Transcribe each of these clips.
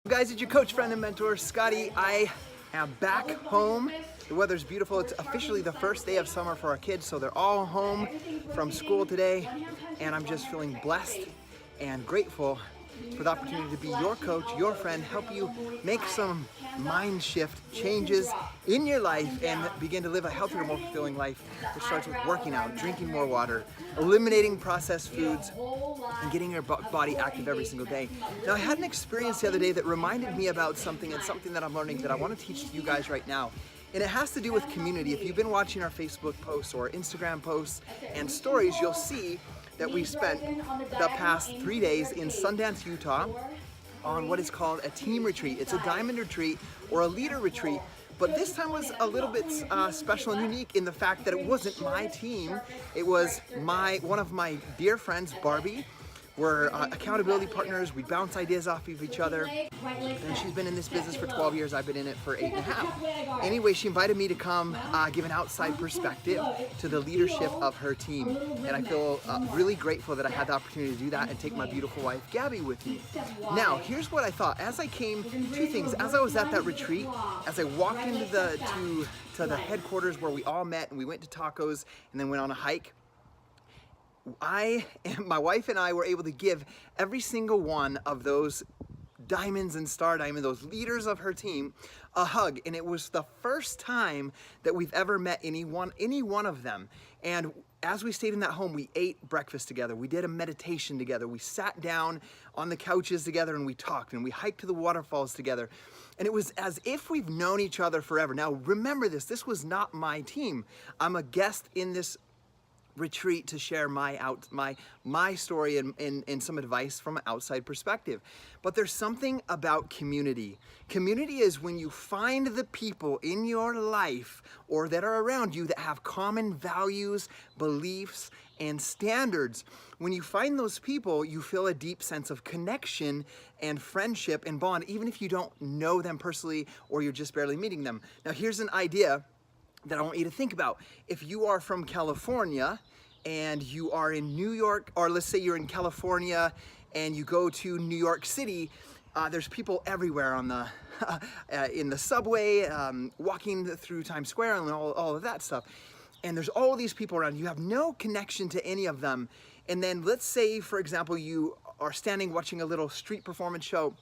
Guys, it's your coach, friend, and mentor, Scotty. I am back home. The weather's beautiful. It's officially the first day of summer for our kids, so they're all home from school today, and I'm just feeling blessed and grateful for the opportunity to be your coach, your friend, help you make some mind shift changes in your life and begin to live a healthier, more fulfilling life. It starts with working out, drinking more water, eliminating processed foods, and getting your body active every single day. Now, I had an experience the other day that reminded me about something, and something that I'm learning that I want to teach to you guys right now. And it has to do with community. If you've been watching our Facebook posts or Instagram posts and stories, you'll see that we spent the past 3 days in Sundance, Utah on what is called a team retreat. It's a diamond retreat or a leader retreat, but this time was a little bit special and unique in the fact that it wasn't my team. It was one of my dear friends, Barbie. We're accountability partners. We bounce ideas off of each other. And she's been in this business for 12 years. I've been in it for 8.5. Anyway, she invited me to come give an outside perspective to the leadership of her team. And I feel really grateful that I had the opportunity to do that and take my beautiful wife, Gabby, with me. Now, here's what I thought. As I came, two things. As I was at that retreat, as I walked into to the headquarters where we all met and we went to tacos and then went on a hike, my wife and I were able to give every single one of those diamonds and star diamond, those leaders of her team, a hug. And it was the first time that we've ever met any one of them. And as we stayed in that home, we ate breakfast together. We did a meditation together. We sat down on the couches together and we talked, and we hiked to the waterfalls together. And it was as if we've known each other forever. Now, remember this was not my team. I'm a guest in this retreat to share my story and some advice from an outside perspective. But there's something about community. Community is when you find the people in your life or that are around you that have common values, beliefs, and standards. When you find those people, you feel a deep sense of connection and friendship and bond, even if you don't know them personally or you're just barely meeting them. Now, here's an idea that I want you to think about. If you are from California and you are in New York, or let's say you're in California and you go to New York City, there's people everywhere on the in the subway, walking through Times Square and all of that stuff. And there's all these people around. You have no connection to any of them. And then let's say, for example, you are standing watching a little street performance show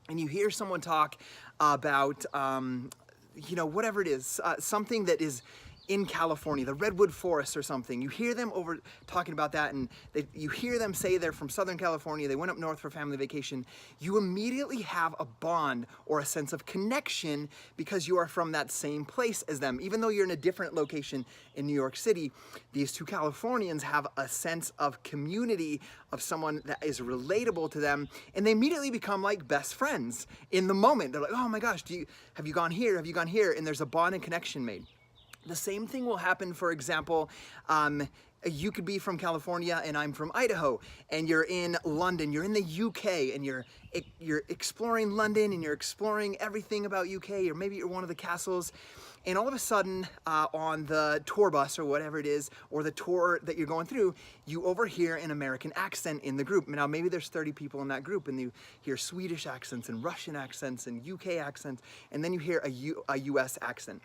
and you hear someone talk about whatever it is, something that is in California, the Redwood Forest or something. You hear them over talking about that, and you hear them say they're from Southern California, they went up north for family vacation. You immediately have a bond or a sense of connection because you are from that same place as them. Even though you're in a different location in New York City, these two Californians have a sense of community, of someone that is relatable to them, and they immediately become like best friends in the moment. They're like, oh my gosh, have you gone here? Have you gone here? And there's a bond and connection made. The same thing will happen, for example, you could be from California and I'm from Idaho, and you're in London, you're in the UK, and you're exploring London and you're exploring everything about UK, or maybe you're one of the castles, and all of a sudden on the tour bus or whatever it is, or the tour that you're going through, you overhear an American accent in the group. Now maybe there's 30 people in that group and you hear Swedish accents and Russian accents and UK accents, and then you hear a US accent.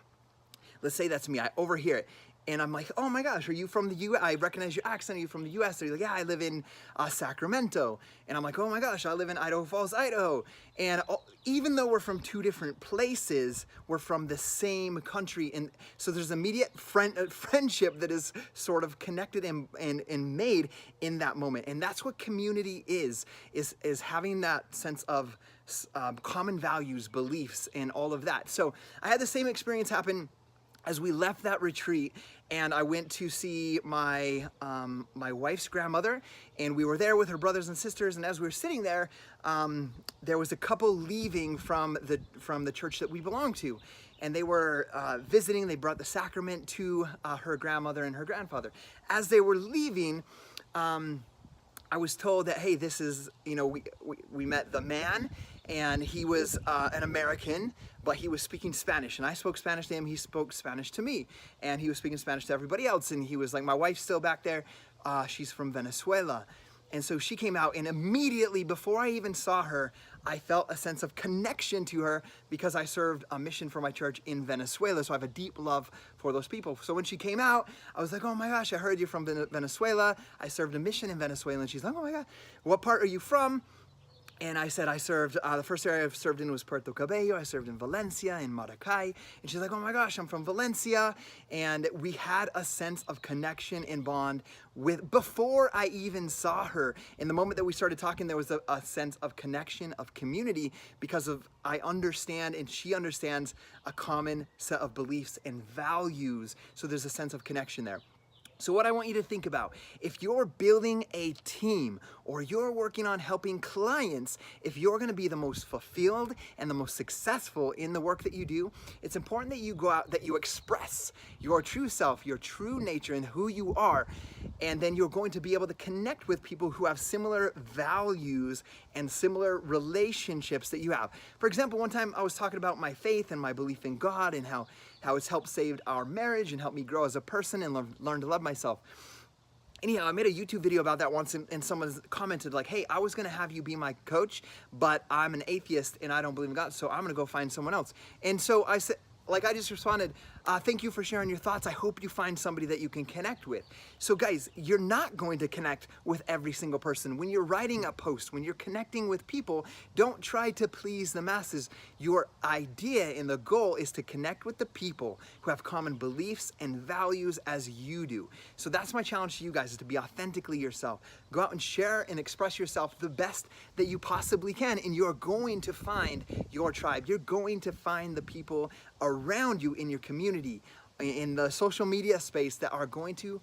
Let's say that's me, I overhear it. And I'm like, oh my gosh, are you from the U.S.? I recognize your accent, are you from the U.S.? They're like, yeah, I live in Sacramento. And I'm like, oh my gosh, I live in Idaho Falls, Idaho. And even though we're from two different places, we're from the same country. And so there's immediate friendship that is sort of connected and made in that moment. And that's what community is having that sense of common values, beliefs, and all of that. So I had the same experience happen as we left that retreat, and I went to see my wife's grandmother, and we were there with her brothers and sisters. And as we were sitting there, there was a couple leaving from the church that we belong to, and they were visiting. They brought the sacrament to her grandmother and her grandfather. As they were leaving, I was told that, hey, this is, we met the man, and he was an American, but he was speaking Spanish, and I spoke Spanish to him, he spoke Spanish to me, and he was speaking Spanish to everybody else, and he was like, my wife's still back there, she's from Venezuela. And so she came out, and immediately before I even saw her, I felt a sense of connection to her because I served a mission for my church in Venezuela. So I have a deep love for those people. So when she came out, I was like, oh my gosh, I heard you're from Venezuela. I served a mission in Venezuela. And she's like, oh my God, what part are you from? And I said, I served, the first area I've served in was Puerto Cabello. I served in Valencia, in Maracay. And she's like, oh my gosh, I'm from Valencia. And we had a sense of connection and bond before I even saw her. In the moment that we started talking, there was a sense of connection, of community, because I understand and she understands a common set of beliefs and values. So there's a sense of connection there. So what I want you to think about, if you're building a team or you're working on helping clients, if you're going to be the most fulfilled and the most successful in the work that you do, it's important that you go out, that you express your true self, your true nature and who you are. And then you're going to be able to connect with people who have similar values and similar relationships that you have. For example, one time I was talking about my faith and my belief in God and how it's helped save our marriage and helped me grow as a person and learn to love myself. Anyhow, I made a YouTube video about that once, and someone commented like, hey, I was gonna have you be my coach, but I'm an atheist and I don't believe in God, so I'm gonna go find someone else. And so I said, I just responded, thank you for sharing your thoughts. I hope you find somebody that you can connect with. So guys, you're not going to connect with every single person. When you're writing a post, when you're connecting with people, don't try to please the masses. Your idea and the goal is to connect with the people who have common beliefs and values as you do. So that's my challenge to you guys, is to be authentically yourself. Go out and share and express yourself the best that you possibly can, and you're going to find your tribe. You're going to find the people around you in your community, in the social media space, that are going to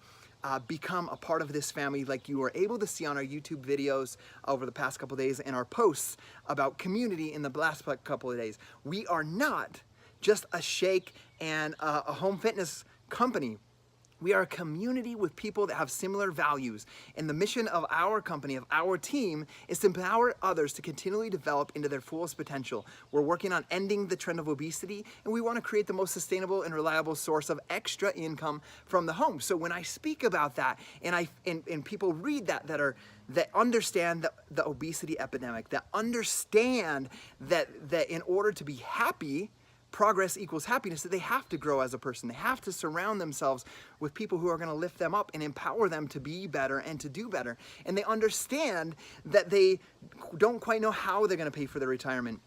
become a part of this family, like you were able to see on our YouTube videos over the past couple of days and our posts about community in the last couple of days. We are not just a shake and a home fitness company. We are a community with people that have similar values. And the mission of our company, of our team, is to empower others to continually develop into their fullest potential. We're working on ending the trend of obesity, and we want to create the most sustainable and reliable source of extra income from the home. So when I speak about that, and people read that understand the obesity epidemic, that understand that in order to be happy, progress equals happiness, that they have to grow as a person. They have to surround themselves with people who are going to lift them up and empower them to be better and to do better. And they understand that they don't quite know how they're going to pay for their retirement,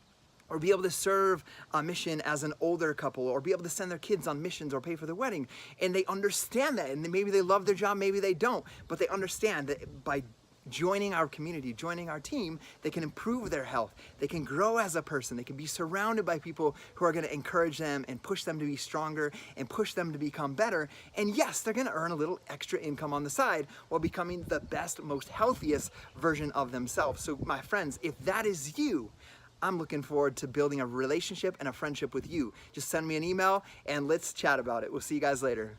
or be able to serve a mission as an older couple, or be able to send their kids on missions or pay for their wedding. And they understand that, and maybe they love their job, maybe they don't, but they understand that by joining our community, joining our team, they can improve their health, they can grow as a person, they can be surrounded by people who are going to encourage them and push them to be stronger and push them to become better. And yes, they're going to earn a little extra income on the side while becoming the best, most healthiest version of themselves. So my friends, if that is you, I'm looking forward to building a relationship and a friendship with you. Just send me an email and let's chat about it. We'll see you guys later.